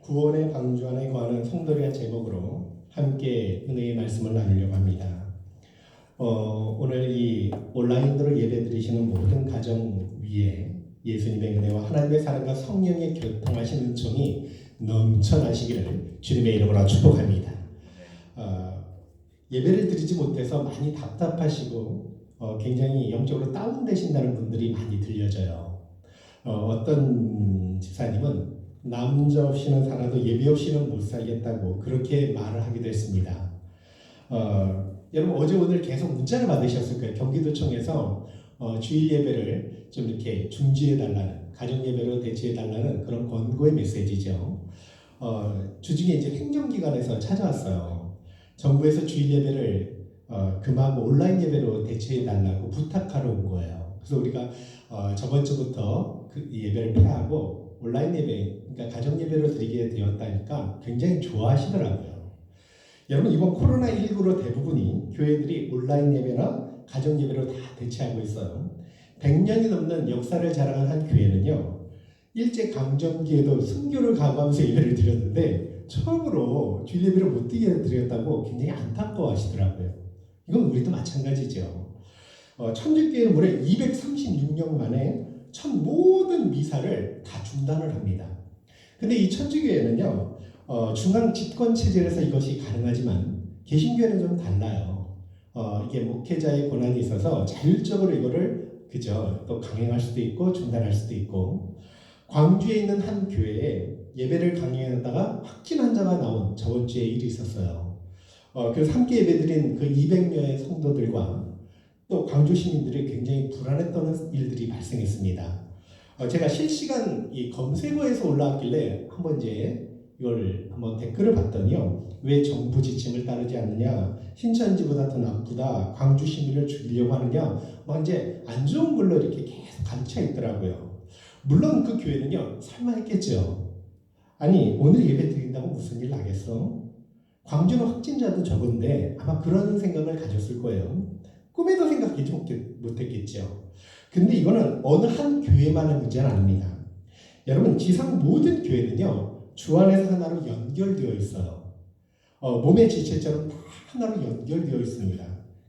구원의 방주 안에 거하는 성도리한 제목으로 함께 은혜의 말씀을 나누려고 합니다. 오늘 이 온라인으로 예배드리시는 모든 가정 위에 예수님의 은혜와 하나님의 사랑과 성령의 교통하신 은총이 넘쳐나시기를 주님의 이름으로 축복합니다. 예배를 드리지 못해서 많이 답답하시고 굉장히 영적으로 다운되신다는 분들이 많이 들려져요. 어떤 집사님은 남자 없이는 살아도 예배 없이는 못 살겠다고 그렇게 말을 하기도 했습니다. 여러분 어제 오늘 계속 문자를 받으셨을 거예요. 경기도청에서 주일 예배를 좀 이렇게 중지해달라는, 가정 예배로 대체해달라는 그런 권고의 메시지죠. 주중에 이제 행정기관에서 찾아왔어요. 정부에서 주일 예배를 그만 온라인 예배로 대체해달라고 부탁하러 온 거예요. 그래서 우리가 저번 주부터 그 예배를 폐하고 온라인 예배, 그러니까 가정 예배로 드리게 되었다니까 굉장히 좋아하시더라고요. 여러분 이번 코로나19로 대부분이 교회들이 온라인 예배나 가정 예배로 다 대체하고 있어요. 100년이 넘는 역사를 자랑한 한 교회는요, 일제 강점기에도 순교를 각오하면서 예배를 드렸는데 처음으로 주일 예배를 못 드리게 드렸다고 굉장히 안타까워하시더라고요. 이건 우리도 마찬가지죠. 천주교회는 무려 236년 만에 첫 모든 미사를 다 중단을 합니다. 근데 이 천주교회는요, 중앙 집권 체제에서 이것이 가능하지만 개신교회는 좀 달라요. 이게 목회자의 권한이 있어서 자율적으로 이거를 또 강행할 수도 있고 중단할 수도 있고, 광주에 있는 한 교회에 예배를 강행하다가 확진 환자가 나온 저번 주에 일이 있었어요. 그래서 함께 예배드린 그 200명의 성도들과 또 광주 시민들이 굉장히 불안했던 일들이 발생했습니다. 제가 실시간 이 검색어에서 올라왔길래 한번 이제 이걸 한번 댓글을 봤더니요, 왜 정부 지침을 따르지 않느냐, 신천지보다 더 나쁘다, 광주 시민을 죽이려고 하느냐, 막 이제 안 좋은 걸로 이렇게 계속 가르쳐 있더라고요. 물론 그 교회는요, 설마 했겠죠. 아니 오늘 예배 드린다고 무슨 일 나겠어? 광주는 확진자도 적은데 아마 그런 생각을 가졌을 거예요. 꿈에도 생각하지 못했겠죠. 근데 이거는 어느 한 교회만의 문제는 아닙니다. 여러분 지상 모든 교회는요, 주 안에서 하나로 연결되어 있어요. 몸의 지체처럼 다 하나로 연결되어 있습니다.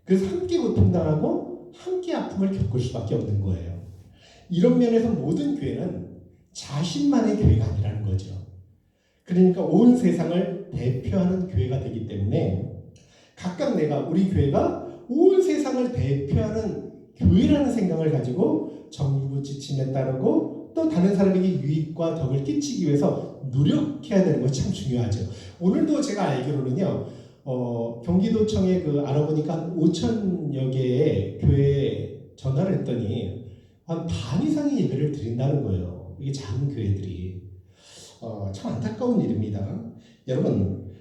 그래서 함께 고통당하고 함께 아픔을 겪을 수밖에 없는 거예요. 이런 면에서 모든 교회는 자신만의 교회가 아니라는 거죠. 그러니까 온 세상을 대표하는 교회가 되기 때문에 각각 우리 교회가 온 세상을 대표하는 교회라는 생각을 가지고 정부 지침에 따르고 또 다른 사람에게 유익과 덕을 끼치기 위해서 노력해야 되는 것이 참 중요하죠. 오늘도 제가 알기로는요, 경기도청에 알아보니까 한 5천여 개의 교회에 전화를 했더니 한 반 이상의 예배를 드린다는 거예요. 이게 작은 교회들이. 참 안타까운 일입니다. 여러분,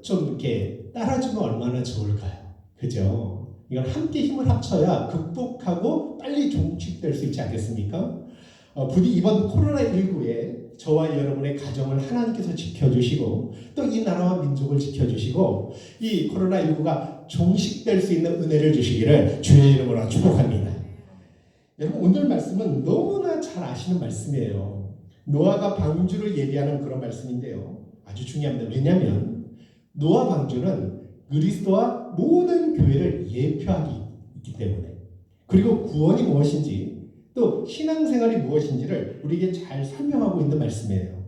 좀 이렇게 따라주면 얼마나 좋을까요? 그죠? 이건 함께 힘을 합쳐야 극복하고 빨리 종식될 수 있지 않겠습니까? 부디 이번 코로나19에 저와 여러분의 가정을 하나님께서 지켜주시고 또 이 나라와 민족을 지켜주시고 이 코로나19가 종식될 수 있는 은혜를 주시기를 주의 이름으로 축복합니다. 여러분 오늘 말씀은 너무나 잘 아시는 말씀이에요. 노아가 방주를 예비하는 그런 말씀인데요, 아주 중요합니다. 왜냐하면 노아 방주는 그리스도와 모든 교회를 예표하기 있기 때문에, 그리고 구원이 무엇인지 또 신앙생활이 무엇인지를 우리에게 잘 설명하고 있는 말씀이에요.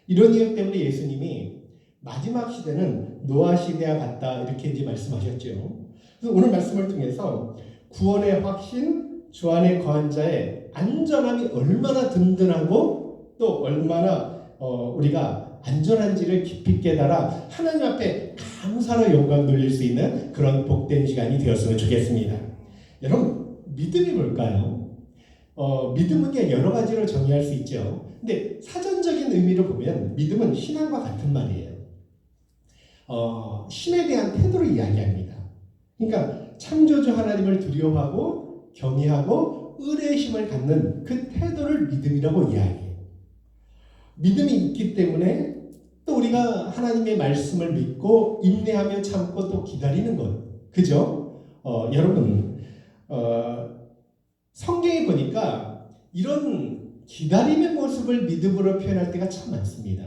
이런 이유 때문에 예수님이 마지막 시대는 노아 시대와 같다 이렇게 이제 말씀하셨죠. 그래서 오늘 말씀을 통해서 구원의 확신, 주 안에 거한 자의 안전함이 얼마나 든든하고 또 얼마나 우리가 안전한지를 깊이 깨달아 하나님 앞에 감사로 영광 돌릴 수 있는 그런 복된 시간이 되었으면 좋겠습니다. 여러분 믿음이 뭘까요? 믿음은 여러 가지로 정의할 수 있죠. 근데 사전적인 의미로 보면 믿음은 신앙과 같은 말이에요. 신에 대한 태도를 이야기합니다. 그러니까 창조주 하나님을 두려워하고 경외하고 의뢰심을 갖는 그 태도를 믿음이라고 이야기해요. 믿음이 있기 때문에 또 우리가 하나님의 말씀을 믿고 인내하며 참고 또 기다리는 것, 그죠? 여러분 성경에 보니까 이런 기다림의 모습을 믿음으로 표현할 때가 참 많습니다.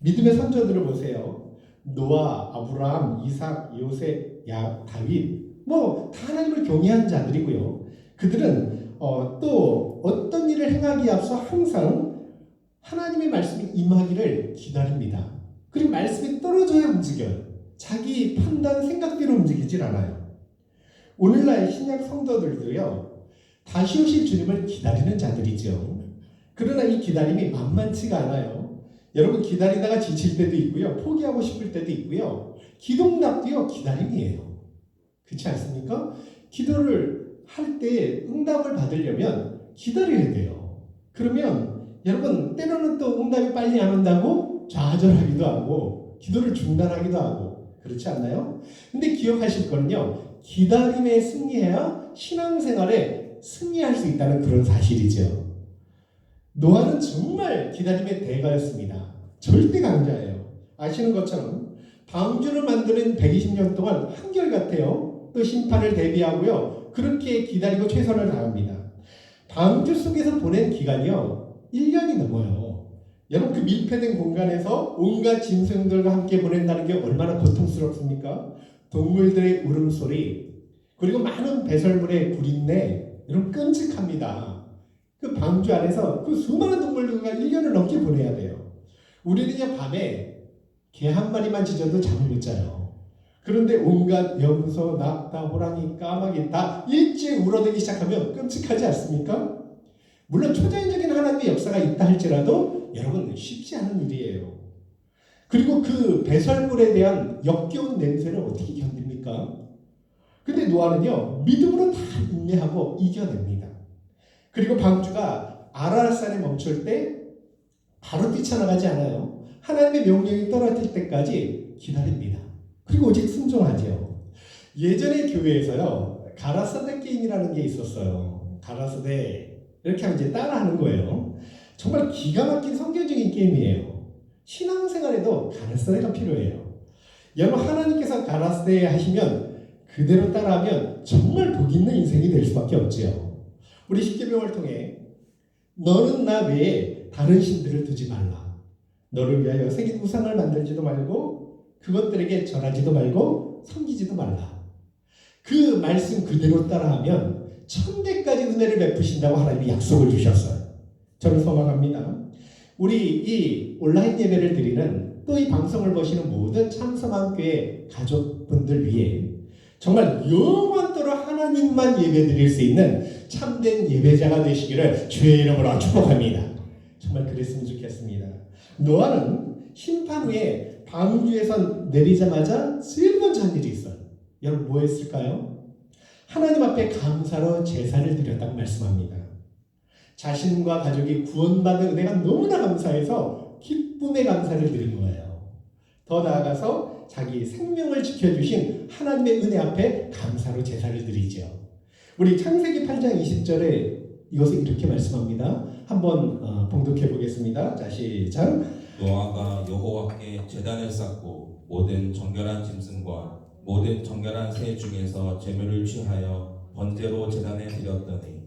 믿음의 선조들을 보세요. 노아, 아브라함, 이삭, 요셉, 다윗 뭐 다 하나님을 경외한 자들이고요. 그들은 또 어떤 일을 행하기에 앞서 항상 하나님의 말씀이 임하기를 기다립니다. 그리고 말씀이 떨어져야 움직여요. 자기 판단, 생각대로 움직이질 않아요. 오늘날 신약 성도들도요. 다시 오실 주님을 기다리는 자들이죠. 그러나 이 기다림이 만만치가 않아요. 여러분 기다리다가 지칠 때도 있고요. 포기하고 싶을 때도 있고요. 기도응답도요. 기다림이에요. 그렇지 않습니까? 기도를 할 때 응답을 받으려면 기다려야 돼요. 그러면 여러분 때로는 또 응답이 빨리 안 온다고 좌절하기도 하고 기도를 중단하기도 하고 그렇지 않나요? 근데 기억하실 거는요. 기다림에 승리해야 신앙생활에 승리할 수 있다는 그런 사실이죠. 노아는 정말 기다림의 대가였습니다. 절대 강자예요. 아시는 것처럼 방주를 만드는 120년 동안 한결같아요. 또 심판을 대비하고요. 그렇게 기다리고 최선을 다합니다. 방주 속에서 보낸 기간이요. 1년이 넘어요. 여러분 그 밀폐된 공간에서 온갖 짐승들과 함께 보낸다는 게 얼마나 고통스럽습니까? 동물들의 울음소리 그리고 많은 배설물의 구린내 여러분 끔찍합니다. 그 방주 안에서 그 수많은 동물들과 1년을 넘게 보내야 돼요. 우리는 밤에 개 한 마리만 짖어도 잠을 못 자요. 그런데 온갖 염소, 낙타, 호랑이, 까마귀 다 일제히 울어대기 시작하면 끔찍하지 않습니까? 물론 초자연적인 하나님의 역사가 있다 할지라도 여러분 쉽지 않은 일이에요. 그리고 그 배설물에 대한 역겨운 냄새를 어떻게 견딥니까? 근데 노아는요 믿음으로 다 인내하고 이겨냅니다. 그리고 방주가 아라랏산에 멈출 때 바로 뛰쳐나가지 않아요. 하나님의 명령이 떨어질 때까지 기다립니다. 그리고 오직 순종하죠. 예전에 교회에서요 가라사대 게임이라는 게 있었어요. 가라사대 이렇게 하면 이제 따라하는 거예요. 정말 기가 막힌 성경적인 게임이에요. 신앙생활에도 가라사대가 필요해요. 여러분 하나님께서 가라사대 하시면 그대로 따라하면 정말 복 있는 인생이 될 수밖에 없지요. 우리 십계명을 통해 너는 나 외에 다른 신들을 두지 말라. 너를 위하여 새긴 우상을 만들지도 말고 그것들에게 절하지도 말고 섬기지도 말라. 그 말씀 그대로 따라하면 천대까지 은혜를 베푸신다고 하나님이 약속을 주셨어요. 저는 소망합니다. 우리 이 온라인 예배를 드리는 또 이 방송을 보시는 모든 참성한교회 가족분들 위해 정말 영원토록 하나님만 예배드릴 수 있는 참된 예배자가 되시기를 주의 이름으로 축복합니다. 정말 그랬으면 좋겠습니다. 노아는 심판 후에 방주에서 내리자마자 제일 먼저 한 일이 있어요. 여러분 뭐 했을까요? 하나님 앞에 감사로 제사를 드렸다고 말씀합니다. 자신과 가족이 구원받은 은혜가 너무나 감사해서 기쁨의 감사를 드린 거예요. 더 나아가서 자기 생명을 지켜주신 하나님의 은혜 앞에 감사로 제사를 드리죠. 우리 창세기 8장 20절에 이것을 이렇게 말씀합니다. 한번 봉독해 보겠습니다. 자, 시작. 노아가 여호와께 제단을 쌓고 모든 정결한 짐승과 모든 정결한 새 중에서 제물을 취하여 번제로 제단에 드렸더니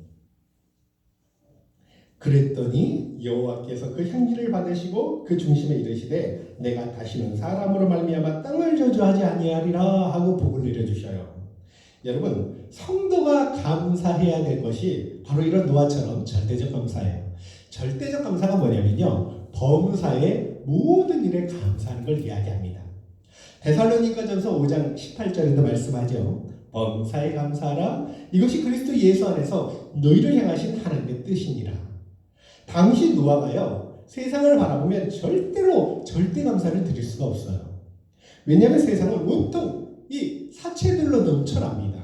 그랬더니 여호와께서 그 향기를 받으시고 그 중심에 이르시되 내가 다시는 사람으로 말미암아 땅을 저주하지 아니하리라 하고 복을 내려주셔요. 여러분 성도가 감사해야 될 것이 바로 이런 노아처럼 절대적 감사예요. 절대적 감사가 뭐냐면요 범사의 모든 일에 감사하는 걸 이야기합니다. 데살로니가전서 5장 18절에도 말씀하죠. 범사에 감사하라. 이것이 그리스도 예수 안에서 너희를 향하신 하나님의 뜻이니라. 당시 노아가요 세상을 바라보면 절대로 절대 감사를 드릴 수가 없어요. 왜냐하면 세상은 온통 이 사체들로 넘쳐납니다.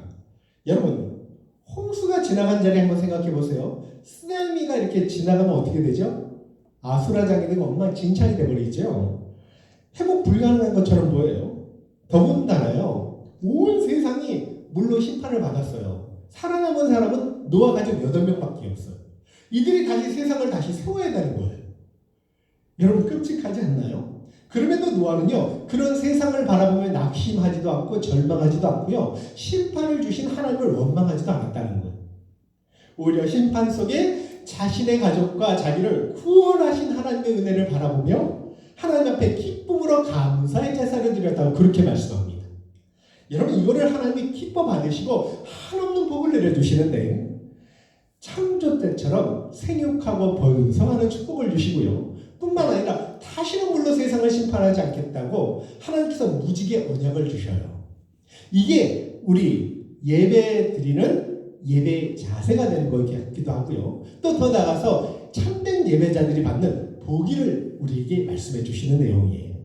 여러분 홍수가 지나간 자리 한번 생각해 보세요. 쓰나미가 이렇게 지나가면 어떻게 되죠? 아수라장이 되고 엉망진창이 되버리죠. 회복 불가능한 것처럼 보여요. 더군다나요 온 세상이 물로 심판을 받았어요. 살아남은 사람은 노아 가족 8명밖에 없어요. 이들이 다시 세상을 다시 세워야 되는 거예요. 여러분 끔찍하지 않나요? 그럼에도 노아는요 그런 세상을 바라보며 낙심하지도 않고 절망하지도 않고요 심판을 주신 하나님을 원망하지도 않았다는 거예요. 오히려 심판 속에 자신의 가족과 자기를 구원하신 하나님의 은혜를 바라보며 하나님 하나님 앞에 기쁨으로 감사의 제사를 드렸다고 그렇게 말씀합니다. 여러분 이거를 하나님이 기뻐 받으시고 한없는 복을 내려주시는데 창조 때처럼 생육하고 번성하는 축복을 주시고요. 뿐만 아니라 다시는 물로 세상을 심판하지 않겠다고 하나님께서 무지개 언약을 주셔요. 이게 우리 예배 드리는 예배 자세가 되는 거기도 하고요. 또 더 나아가서 참된 예배자들이 받는 복을 우리에게 말씀해 주시는 내용이에요.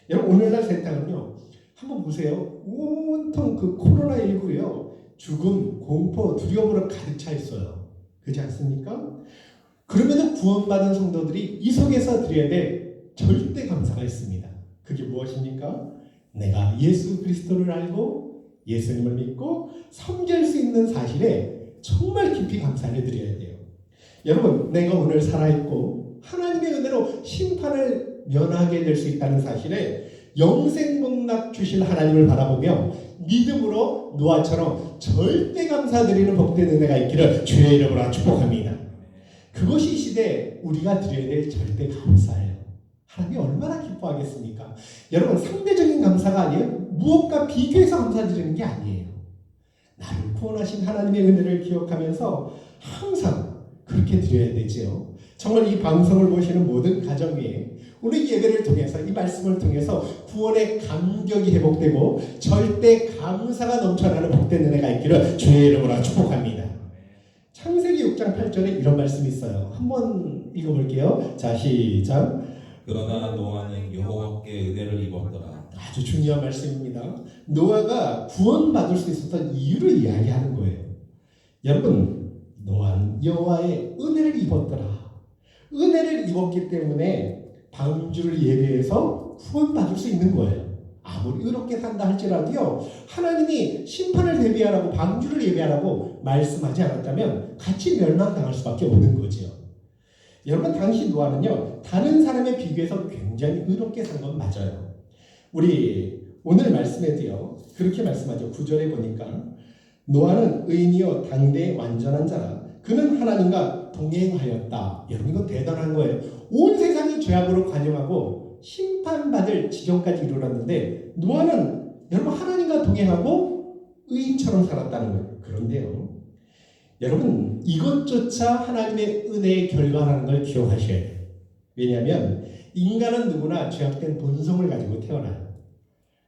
여러분 오늘날 세상은요. 한번 보세요. 온통 그 코로나19요. 죽음, 공포, 두려움으로 가득 차 있어요. 그렇지 않습니까? 그럼에도 구원받은 성도들이 이 속에서 드려야 될 절대 감사가 있습니다. 그게 무엇입니까? 내가 예수 그리스도를 알고 예수님을 믿고 섬길 수 있는 사실에 정말 깊이 감사를 드려야 돼요. 여러분 내가 오늘 살아있고 하나님의 은혜로 심판을 면하게 될 수 있다는 사실에 영생복락 주실 하나님을 바라보며 믿음으로 노아처럼 절대 감사드리는 복된 은혜가 있기를 주의 이름으로 축복합니다. 그것이 이 시대에 우리가 드려야 될 절대 감사예요. 하나님이 얼마나 기뻐하겠습니까? 여러분 상대적인 감사가 아니에요. 무엇과 비교해서 감사드리는 게 아니에요. 나를 구원하신 하나님의 은혜를 기억하면서 항상 그렇게 드려야 되지요. 정말 이 방송을 보시는 모든 가정 위에 오늘 예배를 통해서 이 말씀을 통해서 구원의 감격이 회복되고 절대 감사가 넘쳐나는 복된 은혜가 있기를 주의 이름으로 축복합니다. 창세기 6장 8절에 이런 말씀이 있어요. 한번 읽어볼게요. 자 시작. 그러나 노아는 여호와께 은혜를 입었더라. 아주 중요한 말씀입니다. 노아가 구원받을 수 있었던 이유를 이야기하는 거예요. 여러분 노아는 여호와의 은혜를 입었더라. 은혜를 입었기 때문에 방주를 예배해서 구원받을 수 있는 거예요. 아무리 의롭게 산다 할지라도요. 하나님이 심판을 대비하라고 방주를 예배하라고 말씀하지 않았다면 같이 멸망당할 수밖에 없는 거죠. 여러분 당시 노아는요. 다른 사람에 비교해서 굉장히 의롭게 산 건 맞아요. 우리 오늘 말씀에도요. 그렇게 말씀하죠. 9절에 보니까 노아는 의인이요 당대의 완전한 자라. 그는 하나님과 동행하였다. 여러분 이건 대단한 거예요. 온 세상이 죄악으로 관영하고 심판받을 지경까지 이르렀는데 노아는 여러분 하나님과 동행하고 의인처럼 살았다는 거예요. 그런데요. 여러분 이것조차 하나님의 은혜의 결과라는 걸 기억하셔야 돼요. 왜냐하면 인간은 누구나 죄악된 본성을 가지고 태어나요.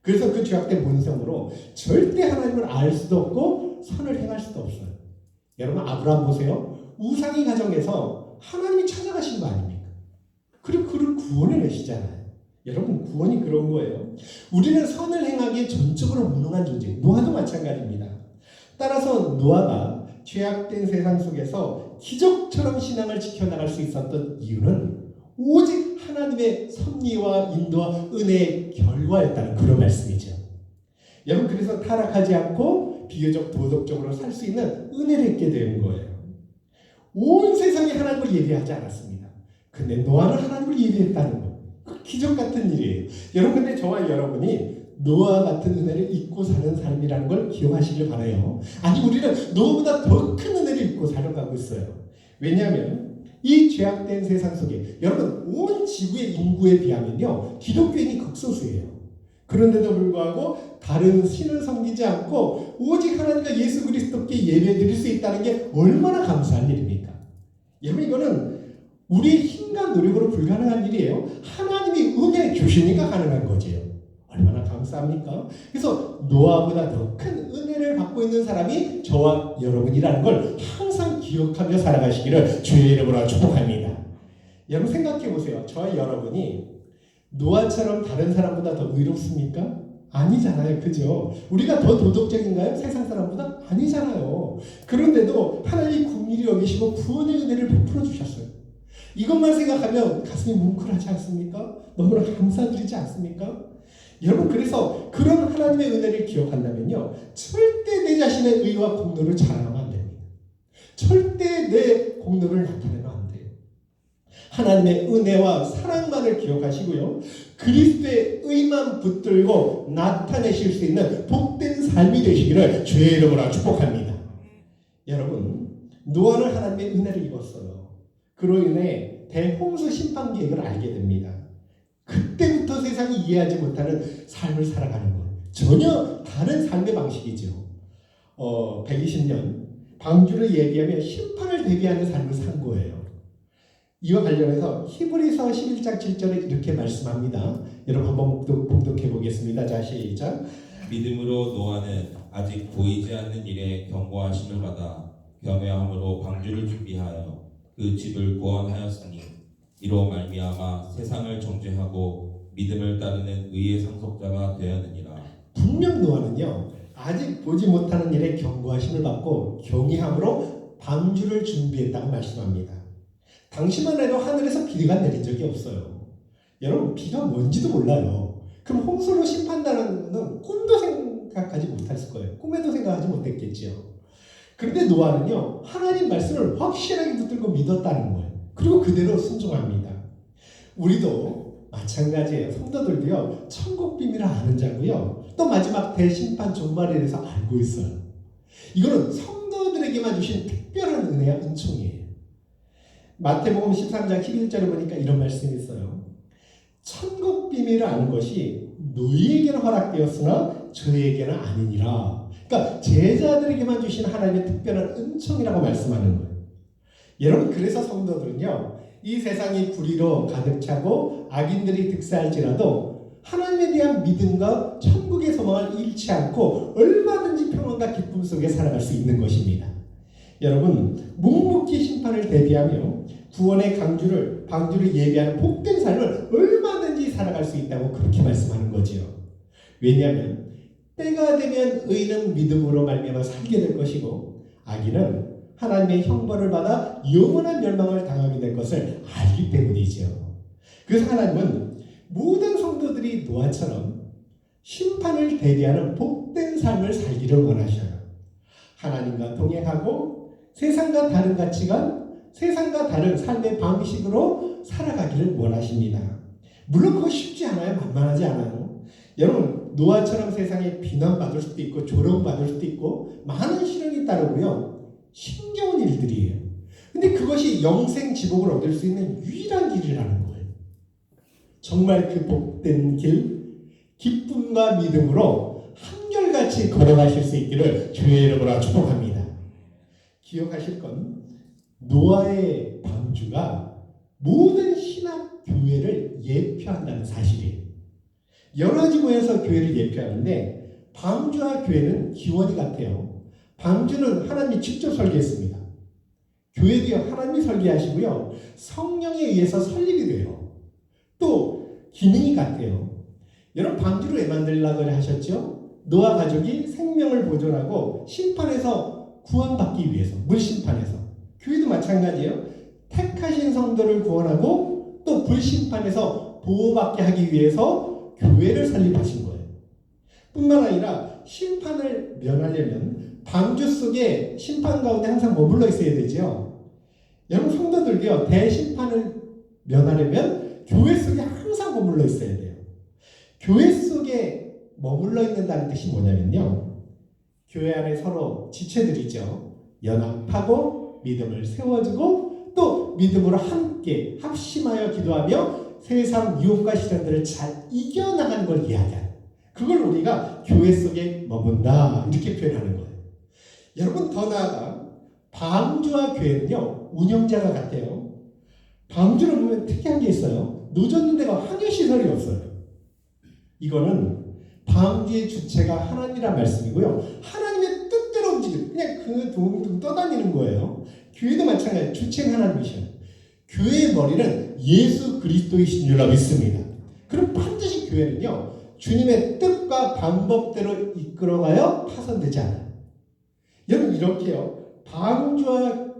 그래서 그 죄악된 본성으로 절대 하나님을 알 수도 없고 선을 행할 수도 없어요. 여러분 아브라함 보세요. 우상의 가정에서 하나님이 찾아가신 거 아닙니까? 그리고 그를 구원해 내시잖아요. 여러분 구원이 그런 거예요. 우리는 선을 행하기에 전적으로 무능한 존재. 노아도 마찬가지입니다. 따라서 노아가 죄악된 세상 속에서 기적처럼 신앙을 지켜나갈 수 있었던 이유는 오직 하나님의 섭리와 인도와 은혜의 결과였다는 그런 말씀이죠. 여러분 그래서 타락하지 않고 비교적 도덕적으로 살 수 있는 은혜를 얻게 되는 거예요. 온 세상이 하나님을 예배하지 않았습니다. 근데 노아는 하나님을 예배했다는 거. 그 기적 같은 일이에요. 여러분 근데 저와 여러분이 노아 같은 은혜를 잊고 사는 삶이라는 걸 기억하시길 바라요. 아니 우리는 노아보다 더 큰 은혜를 잊고 살아가고 있어요. 왜냐하면 이 죄악된 세상 속에 여러분 온 지구의 인구에 비하면요 기독교인이 극소수예요. 그런데도 불구하고 다른 신을 섬기지 않고 오직 하나님과 예수 그리스도께 예배드릴 수 있다는 게 얼마나 감사한 일입니까? 여러분 이거는 우리의 힘과 노력으로 불가능한 일이에요. 하나님이 은혜 주시니까 가능한 거지요. 얼마나 감사합니까? 그래서 노아보다 더 큰 은혜를 받고 있는 사람이 저와 여러분이라는 걸 항상 기억하며 살아가시기를 주의 이름으로 축복합니다. 여러분 생각해 보세요. 저와 여러분이 노아처럼 다른 사람보다 더 의롭습니까? 아니잖아요. 그죠? 우리가 더 도덕적인가요? 세상 사람보다? 아니잖아요. 그런데도 하나님이 긍휼히 여기시고 구원의 은혜를 베풀어 주셨어요. 이것만 생각하면 가슴이 뭉클하지 않습니까? 너무나 감사드리지 않습니까? 여러분 그래서 그런 하나님의 은혜를 기억한다면요. 절대 내 자신의 의와 공로를 자랑하면 안 됩니다. 절대 내 공로를 나타내면 안 돼요. 하나님의 은혜와 사랑만을 기억하시고요. 그리스도의 의만 붙들고 나타내실 수 있는 복된 삶이 되시기를 주의 이름으로 축복합니다. 여러분 노아는 하나님의 은혜를 입었어요. 그로 인해 대홍수 심판 계획을 알게 됩니다. 그때 저 세상이 이해하지 못하는 삶을 살아가는 것. 전혀 다른 삶의 방식이죠. 120년 방주를 얘기하며 심판을 대비하는 삶을 산 거예요. 이와 관련해서 히브리서 11장 7절에 이렇게 말씀합니다. 여러분 한번 봉독해 보겠습니다. 자, 시작. 믿음으로 노아는 아직 보이지 않는 일에 경고하심을 받아 겸허함으로 방주를 준비하여 그 집을 구원하였으니 이로 말미암아 세상을 정죄하고 믿음을 따르는 의의 상속자가 되었느니라. 분명 노아는요, 아직 보지 못하는 일에 경고하심을 받고 경외함으로 방주를 준비했다고 말씀합니다. 당시만 해도 하늘에서 비가 내린 적이 없어요. 여러분, 비가 뭔지도 몰라요. 그럼 홍수로 심판다는 것은 꿈도 생각하지 못했을 거예요. 꿈에도 생각하지 못했겠지요. 그런데 노아는요, 하나님 말씀을 확실하게 붙들고 믿었다는 거예요. 그리고 그대로 순종합니다. 우리도 마찬가지예요. 성도들도요, 천국 비밀을 아는 자고요, 또 마지막 대심판 종말에 대해서 알고 있어요. 이거는 성도들에게만 주신 특별한 은혜와 은총이에요. 마태복음 13장 11절에 보니까 이런 말씀이 있어요. 천국 비밀을 아는 것이 너희에게는 허락되었으나 저희에게는 아니니라. 그러니까 제자들에게만 주신 하나님의 특별한 은총이라고 말씀하는 거예요. 여러분, 그래서 성도들은요, 이 세상이 불의로 가득 차고 악인들이 득세할지라도 하나님에 대한 믿음과 천국의 소망을 잃지 않고 얼마든지 평안과 기쁨 속에 살아갈 수 있는 것입니다. 여러분, 묵묵히 심판을 대비하며 구원의 방주를 예비하는 복된 삶을 얼마든지 살아갈 수 있다고 그렇게 말씀하는 거지요. 왜냐하면 때가 되면 의인은 믿음으로 말미암아 살게 될 것이고 악인은 하나님의 형벌을 받아 영원한 멸망을 당하게 될 것을 알기 때문이지요. 그래서 하나님은 모든 성도들이 노아처럼 심판을 대비하는 복된 삶을 살기를 원하셔요. 하나님과 동행하고 세상과 다른 가치관, 세상과 다른 삶의 방식으로 살아가기를 원하십니다. 물론 그거 쉽지 않아요. 만만하지 않아요. 여러분, 노아처럼 세상에 비난받을 수도 있고 조롱받을 수도 있고 많은 시련이 따르고요, 힘겨운 일들이에요. 근데 그것이 영생 지복을 얻을 수 있는 유일한 길이라는 거예요. 정말 그 복된 길, 기쁨과 믿음으로 한결같이 걸어가실 수 있기를 주의 이름으로 축복합니다. 기억하실 건 노아의 방주가 모든 신학 교회를 예표한다는 사실이에요. 여러 가지 모여서 교회를 예표하는데 방주와 교회는 기원이 같아요. 방주는 하나님이 직접 설계했습니다. 교회도요, 하나님이 설계하시고요, 성령에 의해서 설립이 돼요. 또 기능이 같아요. 여러분, 방주를 왜 만들려고 하셨죠? 노아 가족이 생명을 보존하고 심판에서 구원받기 위해서, 물심판에서. 교회도 마찬가지예요. 택하신 성도를 구원하고 또 불심판에서 보호받게 하기 위해서 교회를 설립하신 거예요. 뿐만 아니라 심판을 면하려면 방주 속에 심판 가운데 항상 머물러 있어야 되죠. 여러분, 성도들도요, 대심판을 면하려면 교회 속에 항상 머물러 있어야 돼요. 교회 속에 머물러 있는다는 뜻이 뭐냐면요, 교회 안에 서로 지체들이죠. 연합하고 믿음을 세워주고 또 믿음으로 함께 합심하여 기도하며 세상 유혹과 시련들을 잘 이겨나가는 걸 이야기하는, 그걸 우리가 교회 속에 머문다, 이렇게 표현하는 거예요. 여러분, 더 나아가 방주와 교회는요, 운영자가 같아요. 방주를 보면 특이한 게 있어요. 노젓는 데가 항해시설이 없어요. 이거는 방주의 주체가 하나님이란 말씀이고요, 하나님의 뜻대로 움직이는, 그냥 그 둥둥 떠다니는 거예요. 교회도 마찬가지, 주체는 하나님이셔요. 교회의 머리는 예수 그리스도이신 줄로 믿습니다. 그럼 반드시 교회는요, 주님의 뜻과 방법대로 이끌어가야 파손되지 않아요. 여러분, 이렇게요, 방주와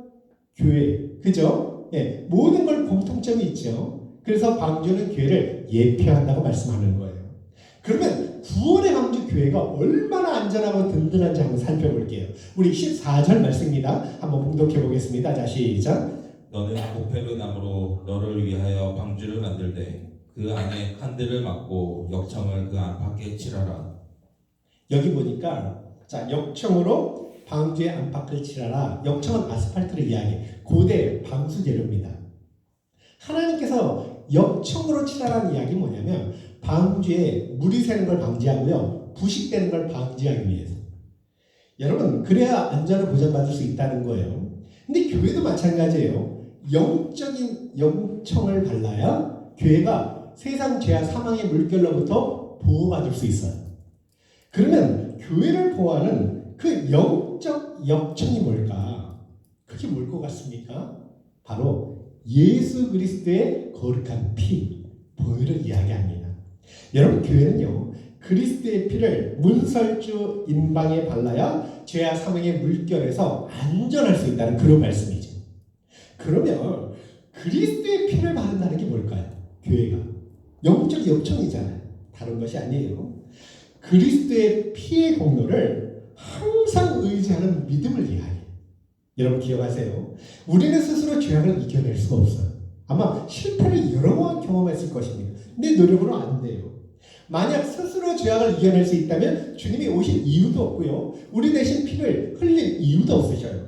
교회, 그죠? 예, 모든 걸 공통점이 있죠. 그래서 방주는 교회를 예표한다고 말씀하는 거예요. 그러면 구원의 방주 교회가 얼마나 안전하고 든든한지 한번 살펴볼게요. 우리 14절 말씀입니다. 한번 봉독해 보겠습니다. 자, 시작. 너는 고페르 나무로 너를 위하여 방주를 만들되 그 안에 칸들을 막고 역청을 그 안팎에 칠하라. 여기 보니까 자, 역청으로 방주의 안팎을 칠하라. 역청은 아스팔트를 이야기해. 고대 방수 재료입니다. 하나님께서 역청으로 칠하라는 이야기 뭐냐면 방주에 물이 새는 걸 방지하고요. 부식되는 걸 방지하기 위해서. 여러분, 그래야 안전을 보장받을 수 있다는 거예요. 근데 교회도 마찬가지예요. 영적인 영청을 발라야 교회가 세상 죄와 사망의 물결로부터 보호받을 수 있어요. 그러면 교회를 보호하는 그 영적 역청이 뭘까? 그게 뭘 것 같습니까? 바로 예수 그리스도의 거룩한 피, 보혈을 이야기합니다. 여러분, 교회는요, 그리스도의 피를 문설주 인방에 발라야 죄와 사망의 물결에서 안전할 수 있다는 그런 말씀이죠. 그러면 그리스도의 피를 바른다는 게 뭘까요? 교회가 영적 역청이잖아요. 다른 것이 아니에요. 그리스도의 피의 공로를 항상 의지하는 믿음을 이야기해요. 여러분 기억하세요. 우리는 스스로 죄악을 이겨낼 수가 없어요. 아마 실패를 여러 번 경험했을 것입니다. 내 노력으로 안 돼요. 만약 스스로 죄악을 이겨낼 수 있다면 주님이 오실 이유도 없고요. 우리 대신 피를 흘릴 이유도 없으셔요.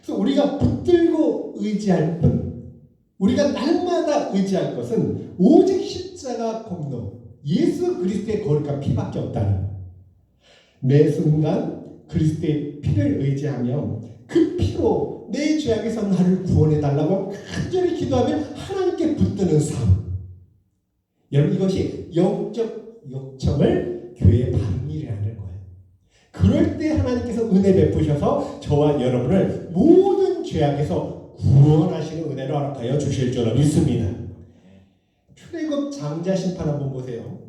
그래서 우리가 붙들고 의지할 뿐, 우리가 날마다 의지할 것은 오직 십자가 공로, 예수 그리스도의 거룩한 피밖에 없다는 거예요. 매 순간 그리스도의 피를 의지하며 그 피로 내 죄악에서 나를 구원해달라고 간절히 기도하며 하나님께 붙드는 삶. 여러분, 이것이 영적 역청을 교회의 바른 일이라는 거예요. 그럴 때 하나님께서 은혜 베푸셔서 저와 여러분을 모든 죄악에서 구원하시는 은혜를 허락하여 주실 줄로 믿습니다. 출애굽 장자 심판 한번 보세요.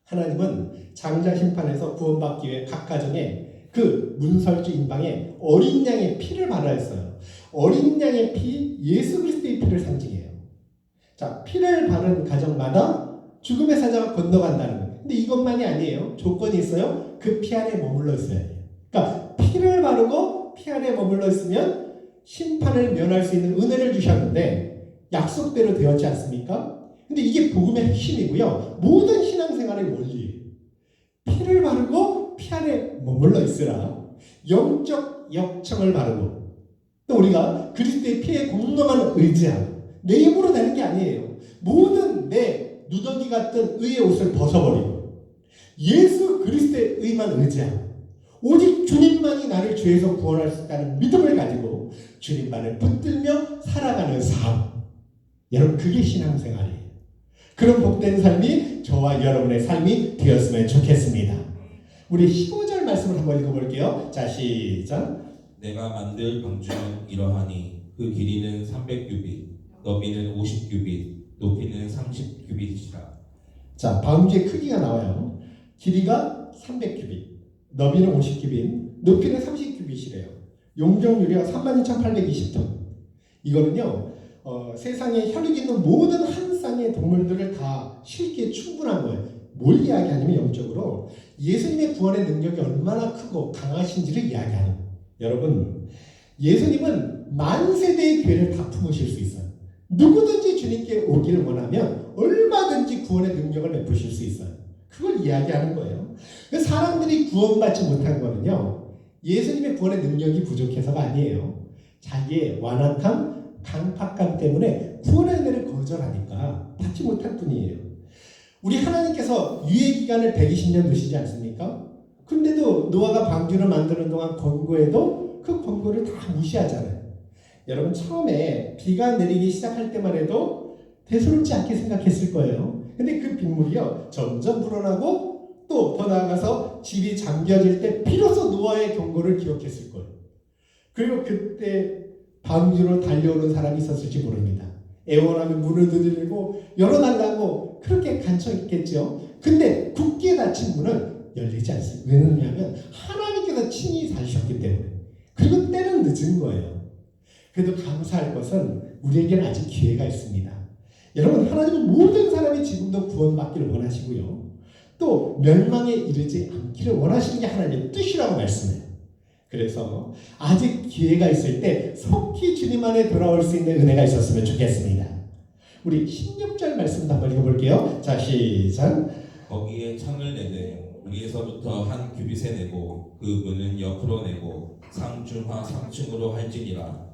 하나님은 장자 심판에서 구원받기 위해 각 가정에 그 문설주 인방에 어린 양의 피를 발라 했어요. 어린 양의 피, 예수 그리스도의 피를 상징해요. 자, 피를 바른 가정마다 죽음의 사자가 건너간다는 거예요. 근데 이것만이 아니에요. 조건이 있어요. 그 피 안에 머물러 있어야 돼요. 그러니까 피를 바르고 피 안에 머물러 있으면 심판을 면할 수 있는 은혜를 주셨는데 약속대로 되었지 않습니까? 근데 이게 복음의 핵심이고요. 모든 신앙생활의 원리예요. 피를 바르고 피 안에 머물러 있으라. 영적 역청을 바르고 또 우리가 그리스도의 피에 공로만 의지하고 내 힘으로 되는 게 아니에요. 모든 내 누더기 같은 의의 옷을 벗어버리고 예수 그리스도의 의만 의지하고 오직 주님만이 나를 죄에서 구원할 수 있다는 믿음을 가지고 주님만을 붙들며 살아가는 삶. 여러분, 그게 신앙생활이에요. 그런 복된 삶이 저와 여러분의 삶이 되었으면 좋겠습니다. 우리 15절 말씀을 한번 읽어볼게요. 자, 시작. 내가 만들 방주는 이러하니 그 길이는 300규빗, 너비는 50규빗, 높이는 30규빗이라. 자, 방주의 크기가 나와요. 길이가 300규빗, 너비는 50규빗, 높이는 30규빗이래요. 용적 유리가 32,820톤. 이거는요, 세상에 혈육 있는 모든 한 쌍의 동물들을 다 실기에 충분한 거예요. 뭘 이야기하냐면 영적으로 예수님의 구원의 능력이 얼마나 크고 강하신지를 이야기하는 거예요. 여러분, 예수님은 만세대의 죄를 다 품으실 수 있어요. 누구든지 주님께 오기를 원하면 얼마든지 구원의 능력을 베푸실 수 있어요. 그걸 이야기하는 거예요. 사람들이 구원받지 못한 거는요, 예수님의 구원의 능력이 부족해서가 아니에요. 자기의 완악함, 강팍감 때문에 구원의 은혜를 거절하니까 받지 못할 뿐이에요. 우리 하나님께서 유예기간을 120년 두시지 않습니까? 근데도 노아가 방주를 만드는 동안 권고해도 그 권고를 다 무시하잖아요. 여러분, 처음에 비가 내리기 시작할 때만 해도 대수롭지 않게 생각했을 거예요. 근데 그 빗물이요, 점점 불어나고 또 더 나아가서 집이 잠겨질 때 비로소 노아의 경고를 기억했을 거예요. 그리고 그때 방주로 달려오는 사람이 있었을지 모릅니다. 애원하며 문을 두드리고 열어달라고 그렇게 간청했겠죠. 근데 굳게 닫힌 문은 열리지 않습니다. 왜냐하면 하나님께서 친히 닫으셨기 때문에. 그리고 때는 늦은 거예요. 그래도 감사할 것은 우리에게는 아직 기회가 있습니다. 여러분, 하나님은 모든 사람이 지금도 구원받기를 원하시고요, 또 멸망에 이르지 않기를 원하시는 게 하나님의 뜻이라고 말씀해요. 그래서 아직 기회가 있을 때 속히 주님 안에 돌아올 수 있는 은혜가 있었으면 좋겠습니다. 우리 16절 말씀도 한번 읽어볼게요. 자, 시작. 거기에 창을 내되 위에서부터 한 규빗에 내고 그 문은 옆으로 내고 상중하 3층으로 할지니라.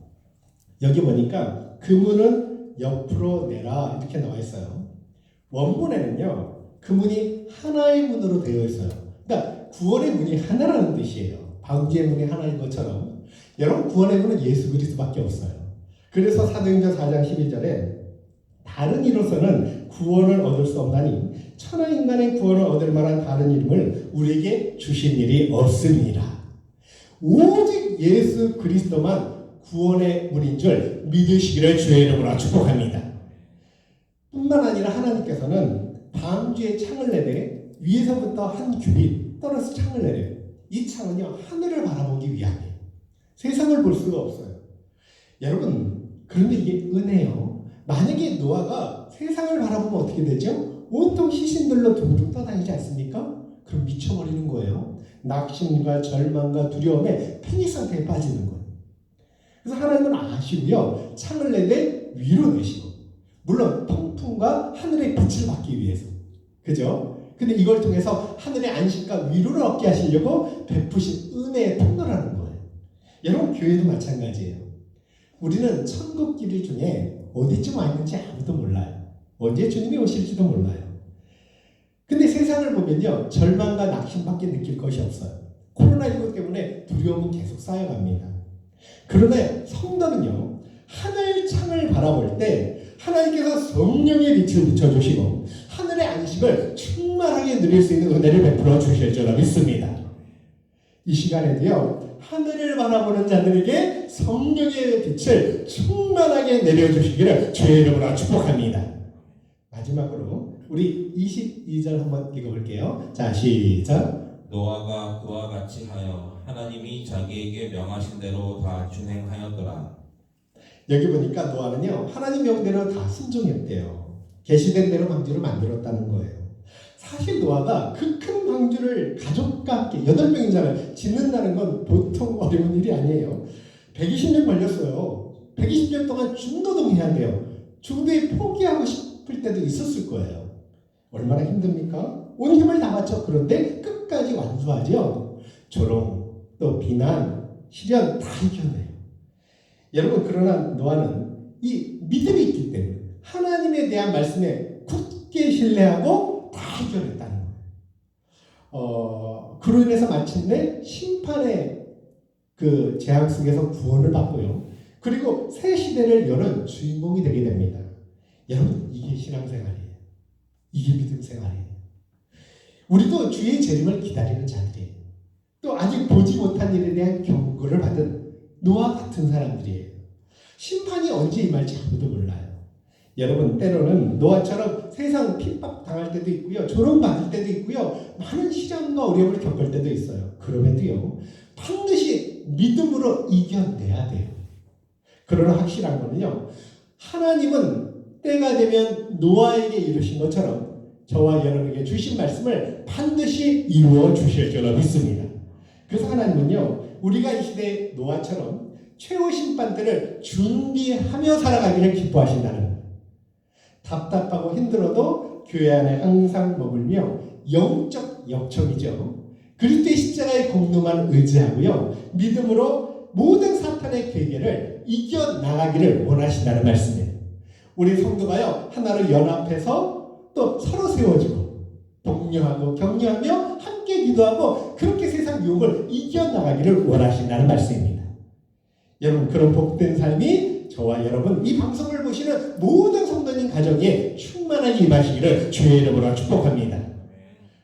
여기 보니까 그 문은 옆으로 내라 이렇게 나와 있어요. 원문에는요, 그 문이 하나의 문으로 되어 있어요. 그러니까 구원의 문이 하나라는 뜻이에요. 방주의 문이 하나인 것처럼 여러분 구원의 문은 예수 그리스도밖에 없어요. 그래서 사도행전 4장 12절에 다른 이로서는 구원을 얻을 수 없나니 천하 인간의 구원을 얻을 만한 다른 이름을 우리에게 주신 일이 없습니다. 오직 예수 그리스도만 구원의 문인 줄 믿으시기를 주의 이름으로 축복합니다. 뿐만 아니라 하나님께서는 방주에 창을 내되 위에서부터 한 귤이 떨어서 창을 내려요. 이 창은요 하늘을 바라보기 위함이에요. 세상을 볼 수가 없어요. 여러분 그런데 이게 은혜요. 만약에 노아가 세상을 바라보면 어떻게 되죠? 온통 시신들로 둥둥 떠다니지 않습니까? 그럼 미쳐버리는 거예요. 낙심과 절망과 두려움에 패닉 상태에 빠지는 거예요. 그래서 하나님은 아시고요. 창을 내되 위로 내시고 물론 통풍과 하늘의 빛을 받기 위해서 그죠? 근데 이걸 통해서 하늘의 안식과 위로를 얻게 하시려고 베푸신 은혜의 통로라는 거예요. 여러분 교회도 마찬가지예요. 우리는 천국 길 중에 어디쯤 와 있는지 아무도 몰라요. 언제 주님이 오실지도 몰라요. 근데 세상을 보면요 절망과 낙심밖에 느낄 것이 없어요. 코로나19 때문에 두려움은 계속 쌓여갑니다. 그러나 성도는요 하늘 창을 바라볼 때 하나님께서 성령의 빛을 비춰주시고 하늘의 안식을 충만하게 누릴 수 있는 은혜를 베풀어 주실 줄 믿습니다. 이 시간에도요 하늘을 바라보는 자들에게 성령의 빛을 충만하게 내려주시기를 주의 이름으로 축복합니다. 마지막으로 우리 22절 한번 읽어볼게요. 자 시작. 노아가 그와 같이 하여 하나님이 자기에게 명하신 대로 다 준행하였더라. 여기 보니까 노아는요 하나님 명대로 다 순종했대요. 계시된 대로 방주를 만들었다는 거예요. 사실 노아가 그 큰 방주를 가족과 함께 8명이잖아요. 짓는다는 건 보통 어려운 일이 아니에요. 120년 걸렸어요. 120년 동안 중노동해야 돼요. 중도에 포기하고 싶을 때도 있었을 거예요. 얼마나 힘듭니까? 온 힘을 다 바쳐. 그런데 끝까지 완수하죠. 조롱, 또 비난, 시련 다 이겨내요. 여러분 그러나 노아는 이 믿음이 있기 때문에 하나님에 대한 말씀에 굳게 신뢰하고 다 이겨냈다는 거예요. 그로 인해서 마침내 심판의 그 재앙 속에서 구원을 받고요. 그리고 새 시대를 여는 주인공이 되게 됩니다. 여러분 이게 신앙생활이에요. 이게 믿음생활이에요. 우리도 주의 재림을 기다리는 자들이에요. 또 아직 보지 못한 일에 대한 경고를 받은 노아 같은 사람들이에요. 심판이 언제 임할지 아무도 몰라요. 여러분 때로는 노아처럼 세상 핍박 당할 때도 있고요. 조롱받을 때도 있고요. 많은 시련과 어려움을 겪을 때도 있어요. 그럼에도요. 반드시 믿음으로 이겨내야 돼요. 그러나 확실한 거는요. 하나님은 때가 되면 노아에게 이루신 것처럼 저와 여러분에게 주신 말씀을 반드시 이루어 주실 줄 믿습니다. 그래서 하나님은요. 우리가 이 시대의 노아처럼 최후 심판들을 준비하며 살아가기를 기뻐하신다는 거예요. 답답하고 힘들어도 교회 안에 항상 머물며 영적 역청이죠. 그리스도의 십자가의 공로만 의지하고요. 믿음으로 모든 사탄의 괴계를 이겨나가기를 원하신다는 말씀이에요. 우리 성도가요. 하나로 연합해서 또 서로 세워주고 독려하고 격려하며 함께 기도하고 그렇게 세상 유혹을 이겨나가기를 원하신다는 말씀입니다. 여러분 그런 복된 삶이 저와 여러분 이 방송을 보시는 모든 성도님 가정에 충만하게 임하시기를 주의 이름으로 축복합니다.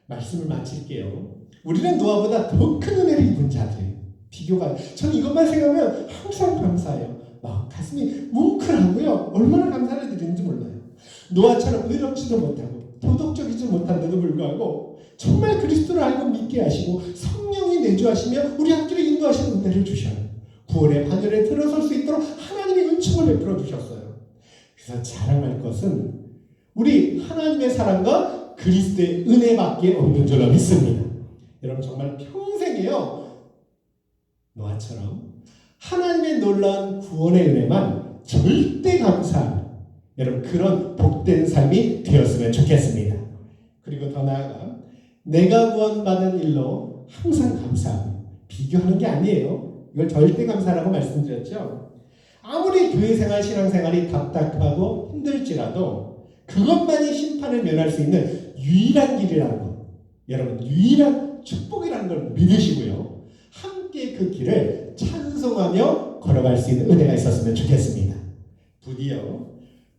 말씀을 마칠게요. 우리는 노아보다 더 큰 은혜를 입은 자들이에요. 비교가 저는 이것만 생각하면 항상 감사해요. 막 가슴이 뭉클하고요. 얼마나 감사를 드리는지 몰라요. 노아처럼 의롭지도 못하고 도덕적이지 못한데도 불구하고 정말 그리스도를 알고 믿게 하시고 성령이 내주하시며 우리 앞길을 인도하시는 은혜를 주셔요. 구원의 바늘에 들어설 수 있도록 하나님의 은총을 베풀어 주셨어요. 그래서 자랑할 것은 우리 하나님의 사랑과 그리스도의 은혜밖에 없는 줄 믿습니다. 여러분 정말 평생에요. 노아처럼 하나님의 놀라운 구원의 은혜만 절대 감사하는 여러분 그런 복된 삶이 되었으면 좋겠습니다. 그리고 더 나아가 내가 구원받은 일로 항상 감사하고 비교하는 게 아니에요. 이걸 절대 감사라고 말씀드렸죠. 아무리 교회생활, 신앙생활이 답답하고 힘들지라도 그것만이 심판을 면할 수 있는 유일한 길이라는 것, 여러분 유일한 축복이라는 걸 믿으시고요. 함께 그 길을 찬송하며 걸어갈 수 있는 은혜가 있었으면 좋겠습니다. 부디어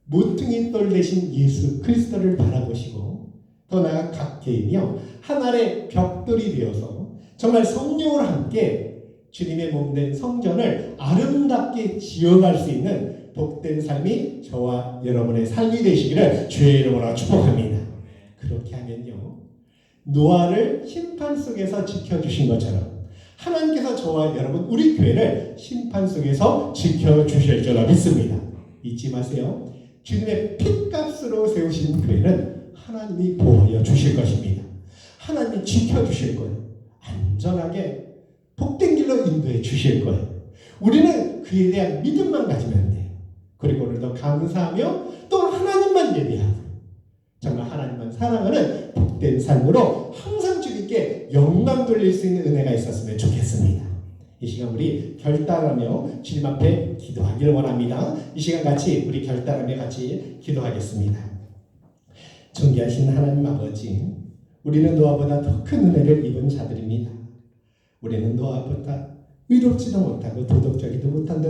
모퉁이 돌 대신 예수 그리스도를 바라보시고 더 나아가 각 개인이요 하나의 벽돌이 되어서 정말 성령으로 함께 주님의 몸된 성전을 아름답게 지어갈 수 있는 복된 삶이 저와 여러분의 삶이 되시기를 주의 이름으로 축복합니다. 그렇게 하면요 노아를 심판 속에서 지켜주신 것처럼 하나님께서 저와 여러분 우리 교회를 심판 속에서 지켜주실 줄 믿습니다. 잊지 마세요. 주님의 핏값으로 세우신 교회는 하나님이 보호하여 주실 것입니다. 하나님이 지켜주실 거예요. 안전하게 복된 길로 인도해 주실 거예요. 우리는 그에 대한 믿음만 가지면 돼요. 그리고 오늘도 감사하며 또 하나님만 예배하고 정말 하나님만 사랑하는 복된 삶으로 항상 주님께 영광 돌릴 수 있는 은혜가 있었으면 좋겠습니다. 이 시간 우리 결단하며 주님 앞에 기도하기를 원합니다. 이 시간 같이 우리 결단하며 같이 기도하겠습니다. 존귀하신 하나님 아버지, 우리는 노아보다 더 큰 은혜를 입은 자들입니다. 우리는 노아보다 의롭지도 못하고 도덕적이도 못한 듯